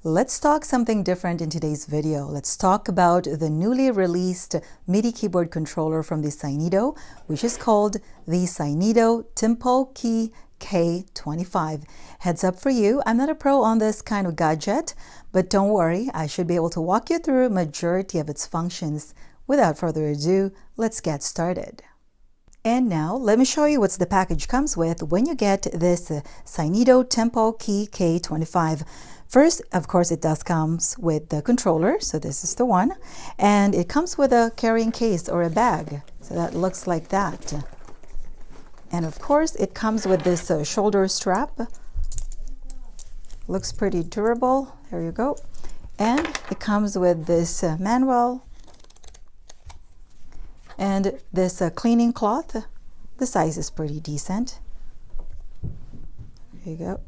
Let's talk something different in today's video. Let's talk about the newly released MIDI keyboard controller from the Synido, which is called the Synido TempoKEY K25. Heads up for you, I'm not a pro on this kind of gadget, but don't worry, I should be able to walk you through a majority of its functions. Without further ado, let's get started. And now, let me show you what the package comes with when you get this Synido TempoKEY K25. First, of course, it does comes with the controller, so this is the one, and it comes with a carrying case or a bag, so that looks like that. And of course, it comes with this shoulder strap. Looks pretty durable. There you go. And it comes with this manual and this cleaning cloth. The size is pretty decent. There you go.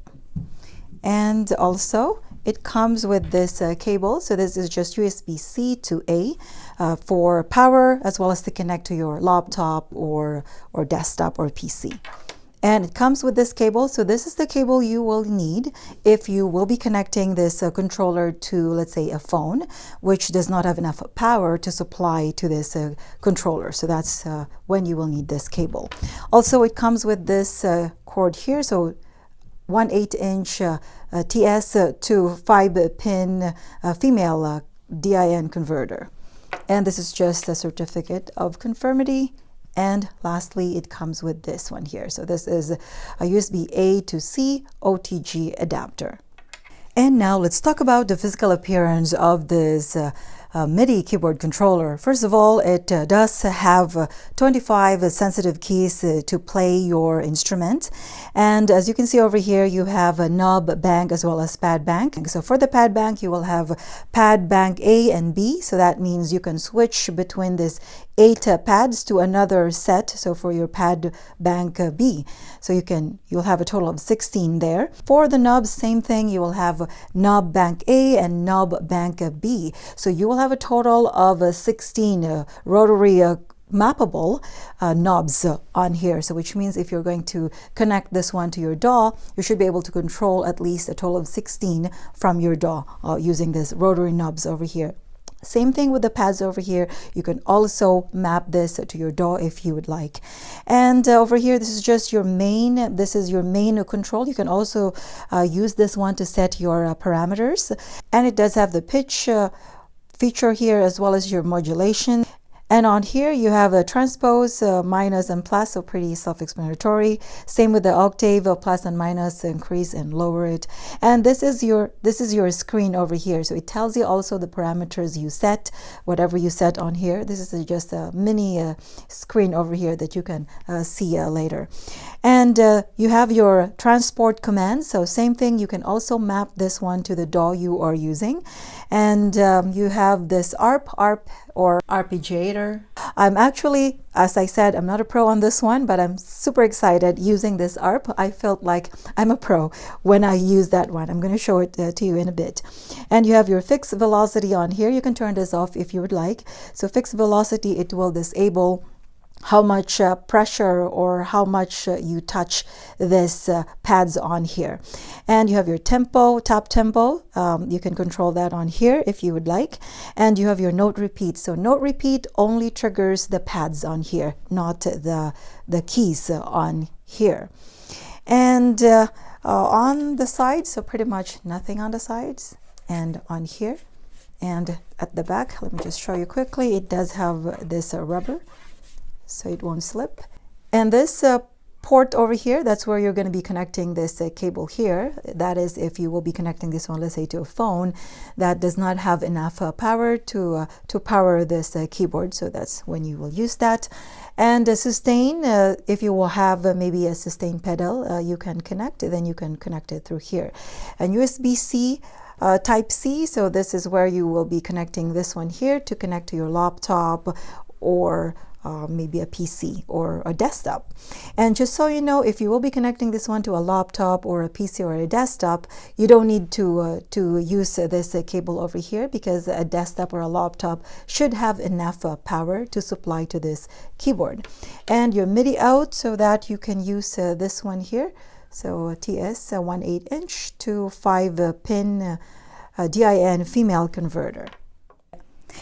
And also it comes with this cable, so this is just USB-C to A for power, as well as to connect to your laptop or desktop or PC. And it comes with this cable, so this is the cable you will need if you will be connecting this controller to, let's say, a phone, which does not have enough power to supply to this controller. So that's when you will need this cable. Also, it comes with this cord here, so 1/8-inch TS to 5-pin female DIN converter. And this is just a certificate of conformity. And lastly, it comes with this one here. So this is a USB-A to C OTG adapter. And now let's talk about the physical appearance of this MIDI keyboard controller. First of all, it does have 25 sensitive keys to play your instrument. And as you can see over here, you have a knob bank as well as pad bank. So for the pad bank, you will have pad bank A and B. So that means you can switch between this 8 pads to another set. So for your pad bank B, so you'll have a total of 16 there. For the knobs, same thing. You will have knob bank A and knob bank B. So you will have a total of 16 rotary mappable knobs on here. So which means if you're going to connect this one to your DAW, you should be able to control at least a total of 16 from your DAW using this rotary knobs over here. Same thing with the pads over here. You can also map this to your DAW if you would like. And over here, this is just your main. This is your main control. You can also use this one to set your parameters. And it does have the pitch feature here, as well as your modulation. And on here you have a transpose, minus and plus, so pretty self-explanatory. Same with the octave, plus and minus, increase and lower it. And this is your screen over here. So it tells you also the parameters you set, whatever you set on here. This is just a mini screen over here that you can see later. And you have your transport commands. So same thing, you can also map this one to the DAW you are using. And you have this ARP or Arpeggiator. I'm actually, as I said, I'm not a pro on this one, but I'm super excited using this ARP. I felt like I'm a pro when I use that one. I'm going to show it to you in a bit. And you have your fixed velocity on here. You can turn this off if you would like. So fixed velocity, it will disable how much pressure or how much you touch this pads on here. And you have your tempo, top tempo. You can control that on here if you would like. And you have your note repeat. So note repeat only triggers the pads on here, not the keys on here. And on the sides, so pretty much nothing on the sides. And on here and at the back, let me just show you quickly. It does have this rubber, so it won't slip. And this port over here, that's where you're going to be connecting this cable here. That is if you will be connecting this one, let's say, to a phone that does not have enough power to power this keyboard. So that's when you will use that. And sustain, if you will have maybe a sustain pedal, you can connect, then you can connect it through here. And USB-C, type C, so this is where you will be connecting this one here to connect to your laptop or maybe a PC or a desktop. And just so you know, if you will be connecting this one to a laptop or a PC or a desktop, you don't need to use this cable over here, because a desktop or a laptop should have enough power to supply to this keyboard. And your MIDI out, so that you can use this one here. So TS 1/8-inch to 5-pin DIN female converter.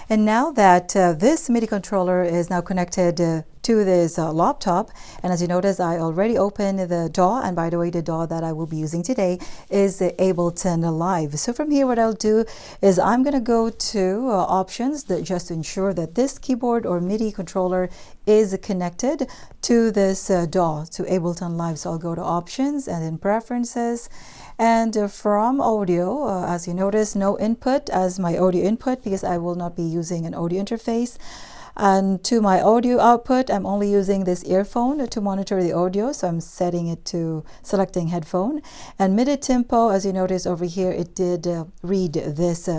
And now that this MIDI controller is now connected to this laptop, and as you notice, I already opened the DAW, and by the way, the DAW that I will be using today is the Ableton Live. So from here, what I'll do is I'm going to go to options just to ensure that this keyboard or MIDI controller is connected to this DAW, to Ableton Live. So I'll go to options and then preferences. And from audio, as you notice, no input as my audio input because I will not be using an audio interface. And to my audio output, I'm only using this earphone to monitor the audio, so I'm setting it to selecting headphone. And MIDI tempo, as you notice over here, it did read this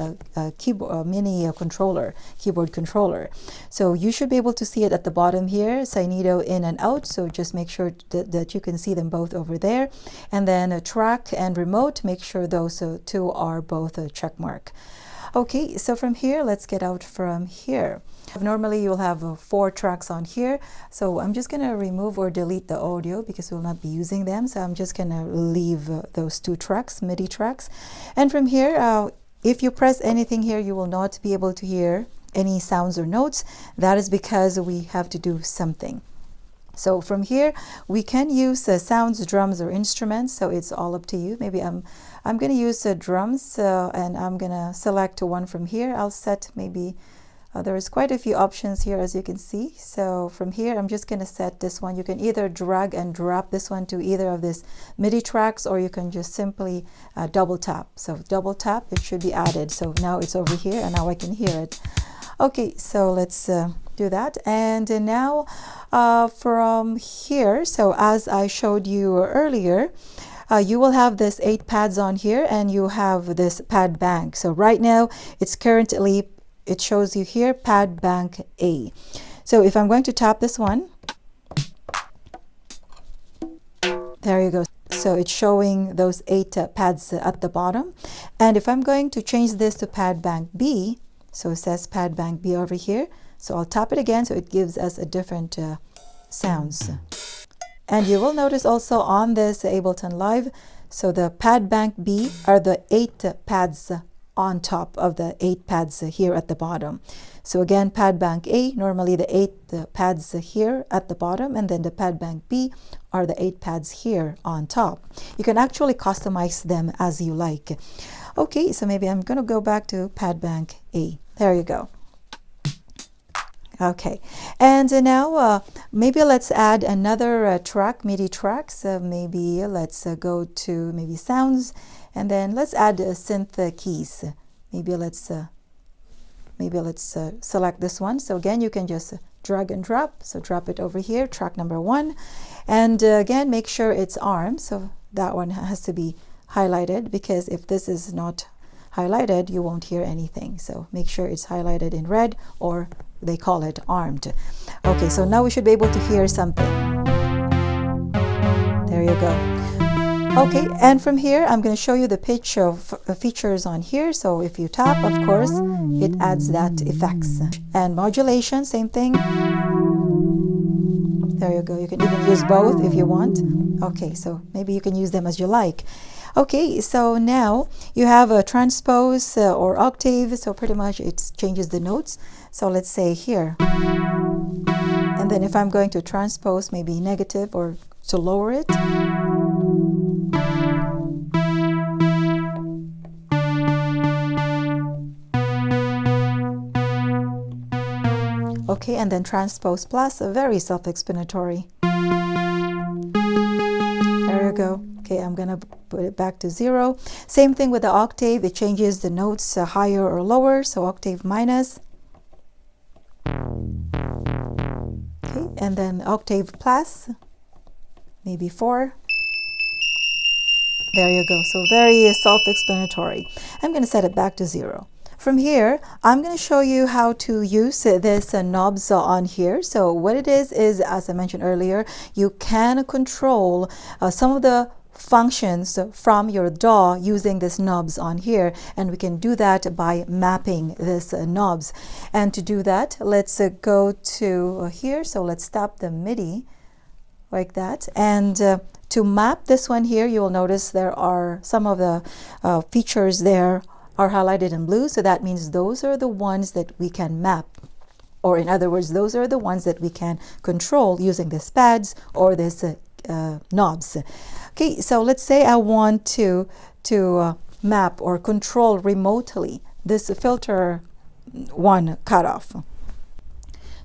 keyboard mini controller, keyboard controller. So you should be able to see it at the bottom here, Synido in and out. So just make sure that you can see them both over there. And then track and remote, make sure those two are both a check mark. Okay, so from here, let's get out from here. Normally you'll have 4 tracks on here, so I'm just going to remove or delete the audio because we'll not be using them. So I'm just going to leave those 2 tracks, MIDI tracks. And from here, if you press anything here, you will not be able to hear any sounds or notes. That is because we have to do something. So from here, we can use sounds, drums, or instruments. So it's all up to you. Maybe I'm going to use drums, and I'm going to select one from here. I'll set maybe, there's quite a few options here, as you can see. So from here, I'm just going to set this one. You can either drag and drop this one to either of these MIDI tracks, or you can just simply double tap. So double tap, it should be added. So now it's over here, and now I can hear it. Okay, so let's do that. And now from here, so as I showed you earlier, you will have this 8 pads on here, and you have this pad bank. So right now it's currently, it shows you here pad bank A. So if I'm going to tap this one, there you go. So it's showing those 8 pads at the bottom. And if I'm going to change this to pad bank B, so it says pad bank B over here. So I'll tap it again, so it gives us a different sounds. And you will notice also on this Ableton Live, so the pad bank B are the 8 pads on top of the 8 pads here at the bottom. So again, pad bank A, normally the 8 pads here at the bottom, and then the pad bank B are the 8 pads here on top. You can actually customize them as you like. Okay, so maybe I'm going to go back to pad bank A. There you go. Okay, and now maybe let's add another track, MIDI tracks. Maybe let's go to maybe sounds, and then let's add synth keys. Maybe let's select this one. So again, you can just drag and drop. So drop it over here, track number 1, and again, make sure it's ARM. So that one has to be highlighted, because if this is not highlighted, you won't hear anything. So make sure it's highlighted in red, or they call it armed. Okay, so now we should be able to hear something. There you go. Okay, and from here, I'm going to show you the pitch of features on here. So if you tap, of course, it adds that effects. And modulation, same thing. There you go. You can even use both if you want. Okay, so maybe you can use them as you like. Okay, so now you have a transpose or octave, so pretty much it changes the notes. So let's say here. And then if I'm going to transpose, maybe negative, or to lower it. Okay, and then transpose plus, very self-explanatory. There you go. Okay, I'm going to put it back to 0. Same thing with the octave. It changes the notes higher or lower. So octave minus. Okay, and then octave plus, maybe 4. There you go. So very self-explanatory. I'm going to set it back to 0. From here, I'm going to show you how to use this knobs on here. So what it is, as I mentioned earlier, you can control some of the functions from your DAW using this knobs on here, and we can do that by mapping this knobs. And to do that, let's go to here. So let's tap the MIDI like that, and to map this one here, you will notice there are some of the features there are highlighted in blue, so that means those are the ones that we can map. Or in other words, those are the ones that we can control using these pads or these knobs. Okay, so let's say I want to map or control remotely this filter 1 cutoff.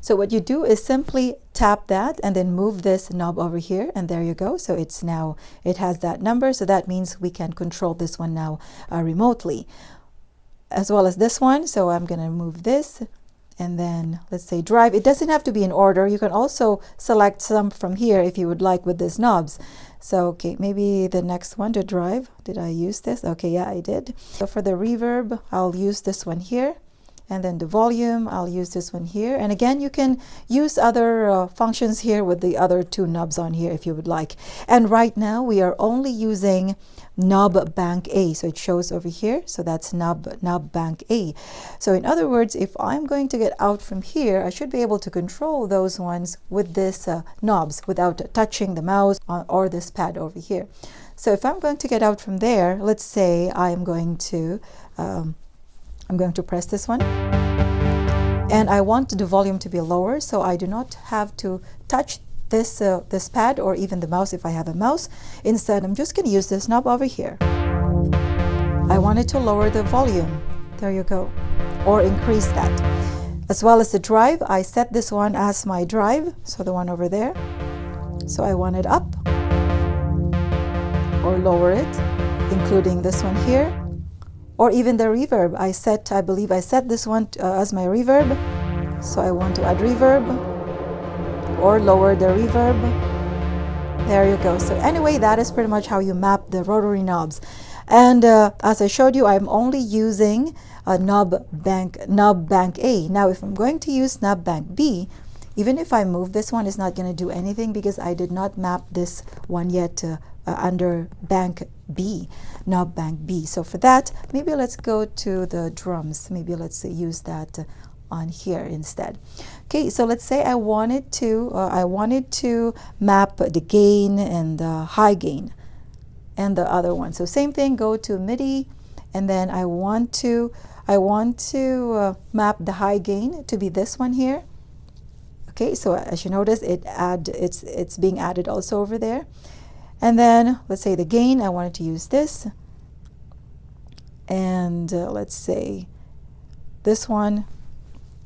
So what you do is simply tap that and then move this knob over here, and there you go. So it's now, it has that number, so that means we can control this one now remotely, as well as this one. So I'm going to move this, and then let's say drive. It doesn't have to be in order. You can also select some from here if you would like with these knobs. So okay, maybe the next one to drive. Did I use this? Okay, yeah, I did. So for the reverb, I'll use this one here. And then the volume, I'll use this one here. And again, you can use other functions here with the other 2 knobs on here if you would like. And right now, we are only using knob bank A. So it shows over here. So that's knob bank A. So in other words, if I'm going to get out from here, I should be able to control those ones with this knobs without touching the mouse or this pad over here. So if I'm going to get out from there, let's say I'm going to press this one, and I want the volume to be lower, so I do not have to touch this this pad or even the mouse if I have a mouse. Instead, I'm just going to use this knob over here. I want it to lower the volume. There you go. Or increase that. As well as the drive, I set this one as my drive, so the one over there. So I want it up or lower it, including this one here. Or even the reverb, I believe I set this one as my reverb. So I want to add reverb or lower the reverb. There you go. So anyway, that is pretty much how you map the rotary knobs. And as I showed you, I'm only using knob bank A. Now, if I'm going to use knob bank B, even if I move this one, it's not going to do anything because I did not map this one yet under bank B, knob bank B. So for that, maybe let's go to the drums. Maybe let's use that on here instead. Okay, so let's say I wanted to map the gain and the high gain and the other one. So same thing, go to MIDI, and then I want to map the high gain to be this one here. Okay, so as you notice, it's being added also over there. And then let's say the gain, I wanted to use this, and let's say this one.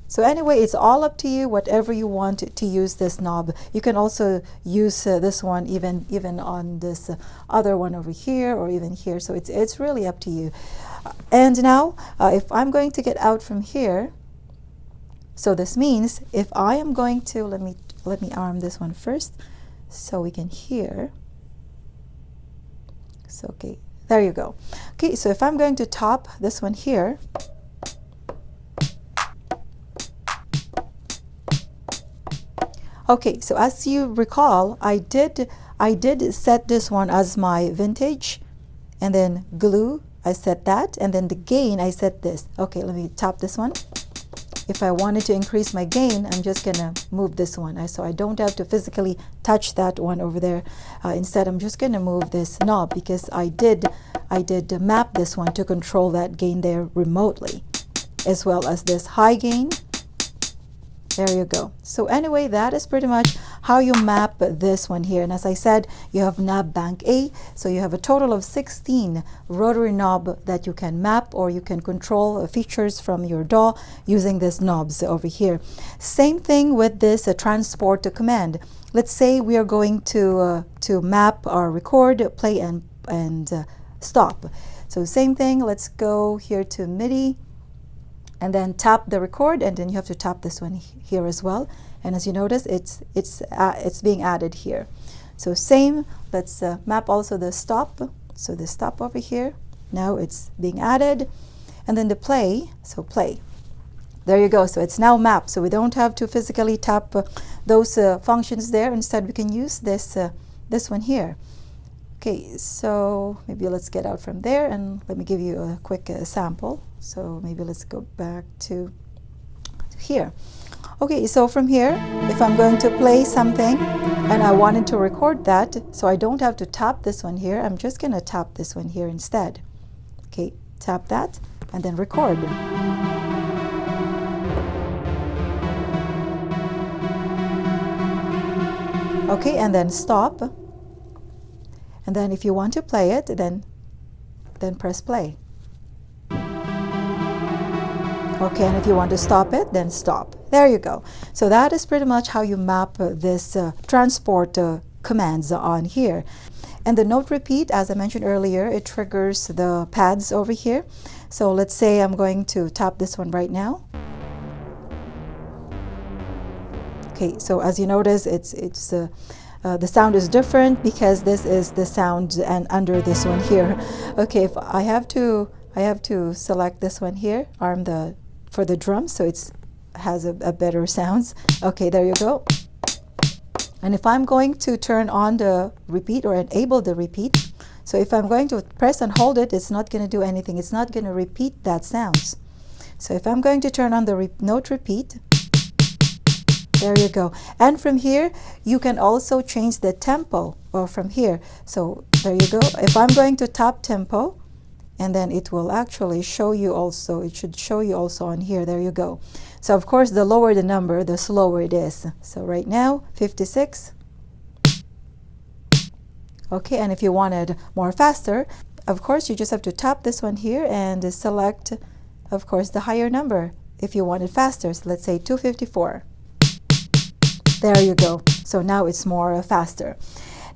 So anyway, it's all up to you, whatever you want to use this knob. You can also use this one even on this other one over here or even here. So it's really up to you. And now if I'm going to get out from here, so this means if I am going to, let me arm this one first so we can hear. So okay, there you go. Okay, so if I'm going to top this one here, okay, so as you recall, I did set this one as my vintage, and then glue, I set that, and then the gain, I set this. Okay, let me top this one. If I wanted to increase my gain, I'm just gonna move this one. So I don't have to physically touch that one over there. Instead, I'm just gonna move this knob because I did map this one to control that gain there remotely, as well as this high gain. There you go. So anyway, that is pretty much how you map this one here. And as I said, you have knob bank A, so you have a total of 16 rotary knob that you can map, or you can control features from your DAW using these knobs over here. Same thing with this transport command. Let's say we are going to map our record, play and stop. So same thing, let's go here to MIDI, and then tap the record, and then you have to tap this one here as well. And as you notice, it's being added here. So same, let's map also the stop. So the stop over here, now it's being added. And then the play, so play. There you go, so it's now mapped. So we don't have to physically tap those functions there. Instead, we can use this one here. Okay, so maybe let's get out from there and let me give you a quick sample. So maybe let's go back to here. Okay, so from here, if I'm going to play something and I wanted to record that, so I don't have to tap this one here, I'm just going to tap this one here instead. Okay, tap that, and then record. Okay, and then stop. And then if you want to play it, then press play. Okay, and if you want to stop it, then stop. There you go. So that is pretty much how you map this transport commands on here. And the note repeat, as I mentioned earlier, it triggers the pads over here. So let's say I'm going to tap this one right now. Okay, so as you notice, the sound is different because this is the sound and under this one here. Okay, if I have to select this one here, for the drums, so it has a better sounds. Okay, there you go. And if I'm going to turn on the repeat or enable the repeat, so if I'm going to press and hold it, it's not going to do anything. It's not going to repeat that sounds. So if I'm going to turn on the note repeat, there you go. And from here, you can also change the tempo from here. So there you go. If I'm going to tap tempo, and then it will actually show you also, it should show you also on here. There you go. So of course, the lower the number, the slower it is. So right now, 56. Okay, and if you wanted more faster, of course, you just have to tap this one here and select, of course, the higher number if you want it faster. So let's say 254. There you go. So now it's more faster.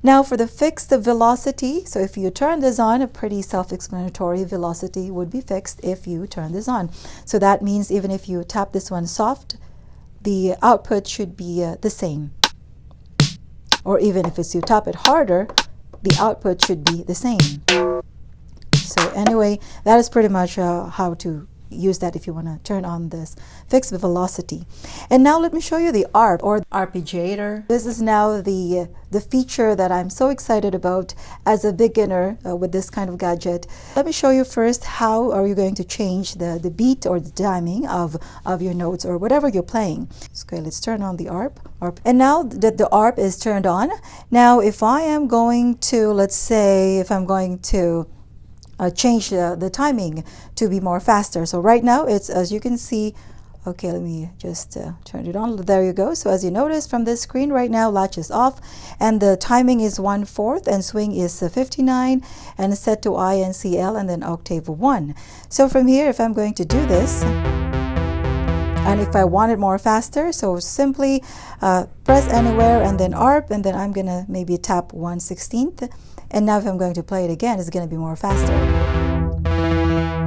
Now for the fixed velocity, so if you turn this on, a pretty self-explanatory, velocity would be fixed if you turn this on. So that means even if you tap this one soft, the output should be the same. Or even if you tap it harder, the output should be the same. So anyway, that is pretty much how to use that if you want to turn on this fixed velocity. And now let me show you the ARP or Arpeggiator. This is now the feature that I'm so excited about as a beginner with this kind of gadget. Let me show you first how are you going to change the beat or the timing of your notes or whatever you're playing. Okay, let's turn on the ARP. And now that the ARP is turned on, now if I am going to, let's say if I'm going to change the timing to be more faster. So right now it's, as you can see, okay, let me just turn it on. There you go. So as you notice from this screen right now, latch is off and the timing is 1/4 and swing is 59 and set to INCL and then octave 1. So from here, if I'm going to do this, and if I want it more faster, so simply press anywhere and then ARP, and then I'm gonna maybe tap 1/16. And now if I'm going to play it again, it's going to be more faster.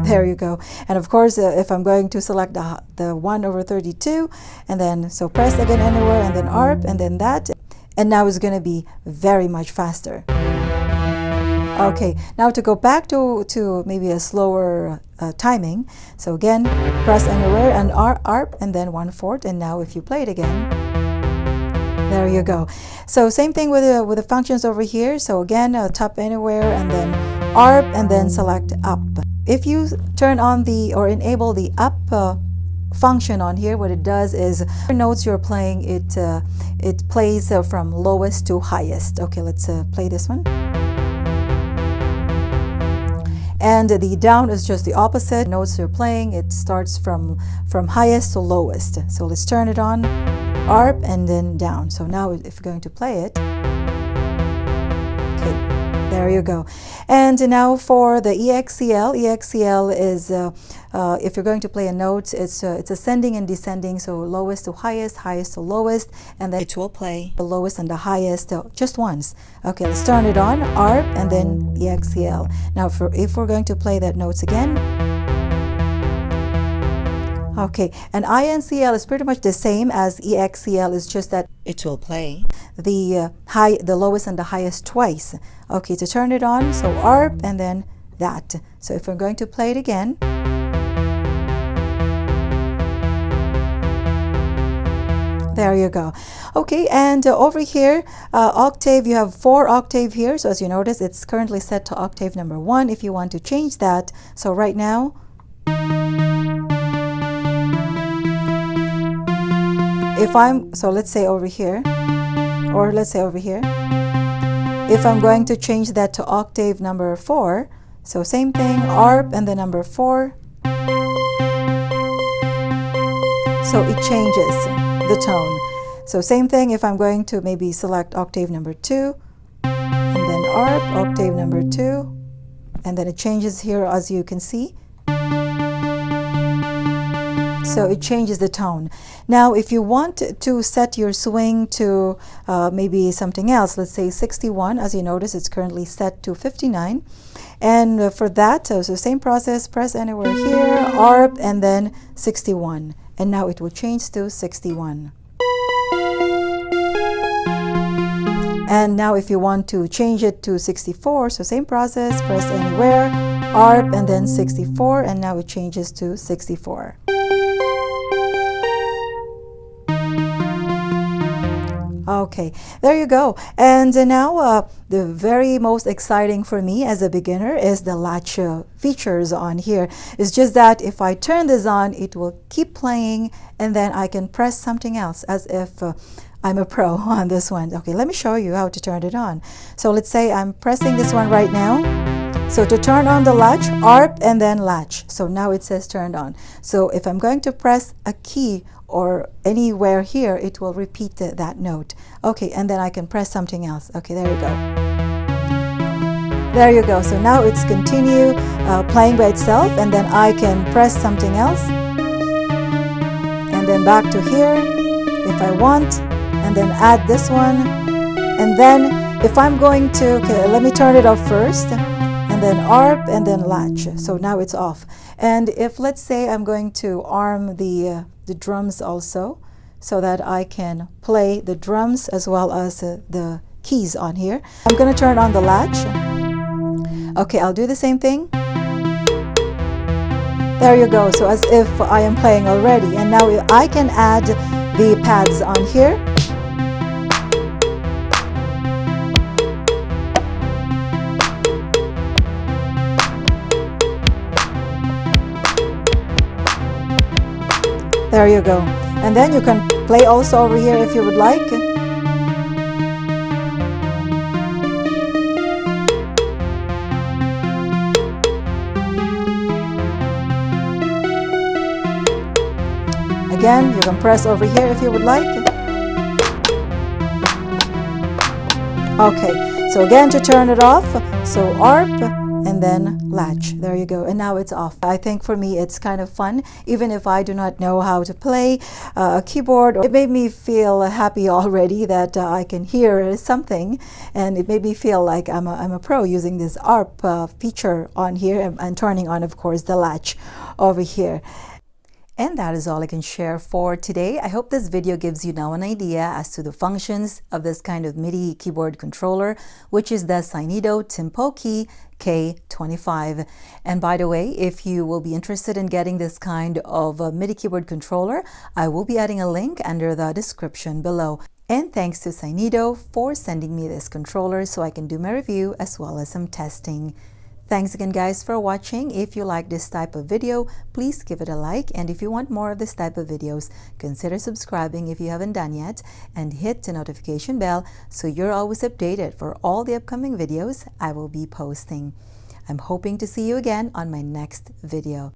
There you go. And of course, if I'm going to select the 1/32, and then so press again anywhere, and then ARP, and then that, and now it's going to be very much faster. Okay, now to go back to maybe a slower timing. So again, press anywhere and ARP, and then 1/4, and now if you play it again, there you go. So same thing with the functions over here. So again, tap anywhere and then ARP and then select up. If you turn on or enable the up function on here, what it does is the notes you're playing, it plays from lowest to highest. Okay, let's play this one. And the down is just the opposite. Notes you're playing, it starts from highest to lowest. So let's turn it on. ARP and then down. So now if you're going to play it, okay, there you go. And now for the EXCL, EXCL is if you're going to play a note, it's ascending and descending, so lowest to highest, highest to lowest, and then it will play the lowest and the highest just once. Okay, let's turn it on, ARP and then EXCL. Now if we're going to play that notes again, okay, and INCL is pretty much the same as EXCL, it's just that it will play the lowest and the highest twice. Okay, to turn it on, so ARP and then that. So if we're going to play it again, there you go. Okay, and over here, Octave, you have 4 octave here. So as you notice, it's currently set to octave number 1. If you want to change that, so right now, so let's say over here, or let's say over here, if I'm going to change that to octave number 4, so same thing, ARP and the number 4, so it changes the tone. So same thing if I'm going to maybe select octave number 2, and then ARP, octave number 2, and then it changes here as you can see. So it changes the tone. Now if you want to set your swing to maybe something else, let's say 61, as you notice it's currently set to 59. And for that, so same process, press anywhere here, ARP, and then 61. And now it will change to 61. And now if you want to change it to 64, so same process, press anywhere, ARP, and then 64, and now it changes to 64. Okay, there you go. And now the very most exciting for me as a beginner is the Latch features on here. It's just that if I turn this on, it will keep playing, and then I can press something else as if I'm a pro on this one. Okay, let me show you how to turn it on. So let's say I'm pressing this one right now. So to turn on the latch, ARP and then latch. So now it says turned on. So if I'm going to press a key or anywhere here, it will repeat that note. Okay, and then I can press something else. Okay, there you go. There you go. So now it's continue playing by itself, and then I can press something else. And then back to here if I want, and then add this one. And then if I'm going to, okay, let me turn it off first. And then ARP and then latch. So now it's off. And if let's say I'm going to arm the drums also, so that I can play the drums as well as the keys on here, I'm going to turn on the latch. Okay, I'll do the same thing. There you go. So as if I am playing already. And now I can add the pads on here. There you go. And then you can play also over here if you would like. Again, you can press over here if you would like. Okay, so again to turn it off, so ARP and then latch. There you go. And now it's off. I think for me it's kind of fun, even if I do not know how to play a keyboard. It made me feel happy already that I can hear something, and it made me feel like I'm a pro using this ARP feature on here and turning on, of course, the latch over here. And that is all I can share for today. I hope this video gives you now an idea as to the functions of this kind of MIDI keyboard controller, which is the Synido TempoKEY K25. And by the way, if you will be interested in getting this kind of MIDI keyboard controller, I will be adding a link under the description below. And thanks to Synido for sending me this controller so I can do my review as well as some testing. Thanks again, guys, for watching. If you like this type of video, please give it a like. And if you want more of this type of videos, consider subscribing if you haven't done yet, and hit the notification bell so you're always updated for all the upcoming videos I will be posting. I'm hoping to see you again on my next video.